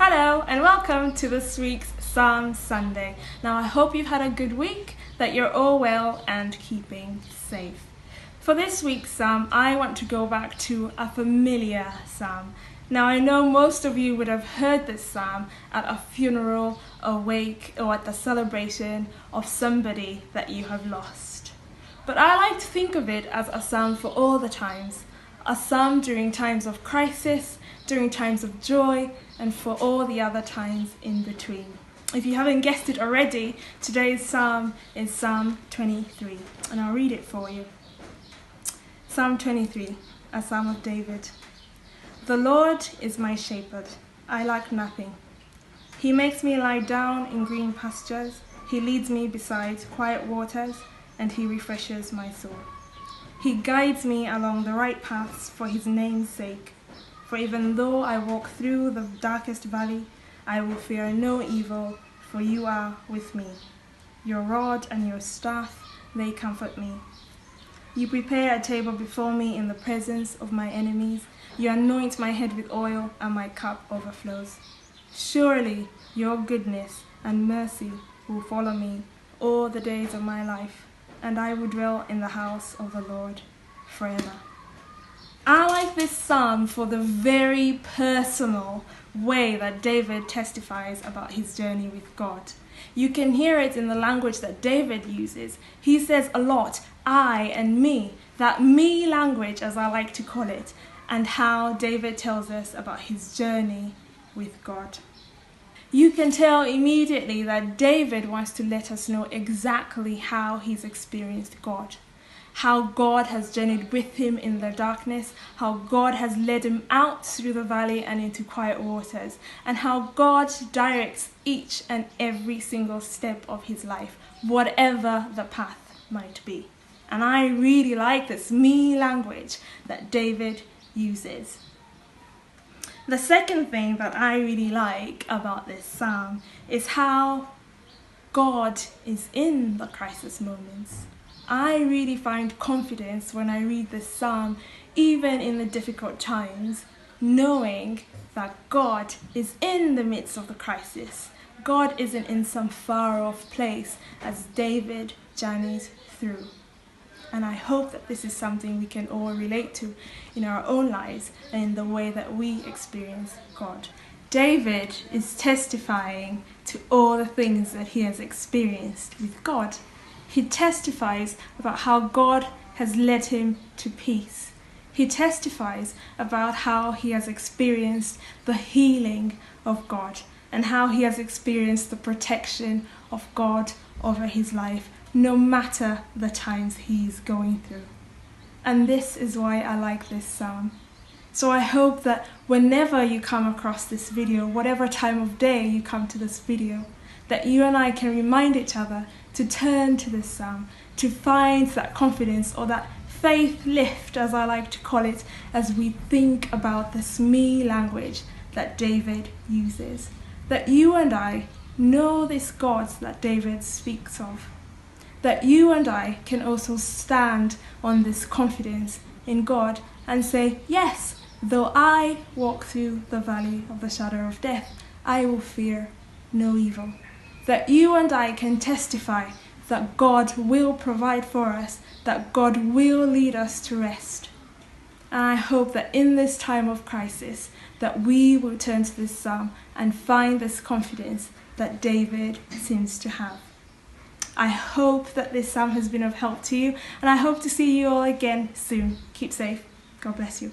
Hello and welcome to this week's Psalm Sunday. Now I hope you've had a good week, that you're all well and keeping safe. For this week's psalm, I want to go back to a familiar psalm. Now I know most of you would have heard this psalm at a funeral, a wake, or at the celebration of somebody that you have lost. But I like to think of it as a psalm for all the times, a psalm during times of crisis, during times of joy, and for all the other times in between. If you haven't guessed it already, today's psalm is Psalm 23, and I'll read it for you. Psalm 23, a psalm of David. The Lord is my shepherd, I lack nothing. He makes me lie down in green pastures, he leads me beside quiet waters, and he refreshes my soul. He guides me along the right paths for his name's sake. For even though I walk through the darkest valley, I will fear no evil, for you are with me. Your rod and your staff, they comfort me. You prepare a table before me in the presence of my enemies. You anoint my head with oil, and my cup overflows. Surely your goodness and mercy will follow me all the days of my life, and I will dwell in the house of the Lord forever. I like this psalm for the very personal way that David testifies about his journey with God. You can hear it in the language that David uses. He says a lot, I and me, that me language as I like to call it, and how David tells us about his journey with God. You can tell immediately that David wants to let us know exactly how he's experienced God. How God has journeyed with him in the darkness, how God has led him out through the valley and into quiet waters, and how God directs each and every single step of his life, whatever the path might be. And I really like this me language that David uses. The second thing that I really like about this psalm is how God is in the crisis moments. I really find confidence when I read this psalm, even in the difficult times, knowing that God is in the midst of the crisis. God isn't in some far off place as David journeys through. And I hope that this is something we can all relate to in our own lives and in the way that we experience God. David is testifying to all the things that he has experienced with God. He testifies about how God has led him to peace. He testifies about how he has experienced the healing of God and how he has experienced the protection of God over his life, no matter the times he's going through. And this is why I like this psalm. So I hope that whenever you come across this video, whatever time of day you come to this video, that you and I can remind each other to turn to this psalm, to find that confidence or that faith lift, as I like to call it, as we think about this me language that David uses. That you and I know this God that David speaks of. That you and I can also stand on this confidence in God and say, yes, though I walk through the valley of the shadow of death, I will fear no evil. That you and I can testify that God will provide for us, that God will lead us to rest. And I hope that in this time of crisis, that we will turn to this psalm and find this confidence that David seems to have. I hope that this psalm has been of help to you, and I hope to see you all again soon. Keep safe. God bless you.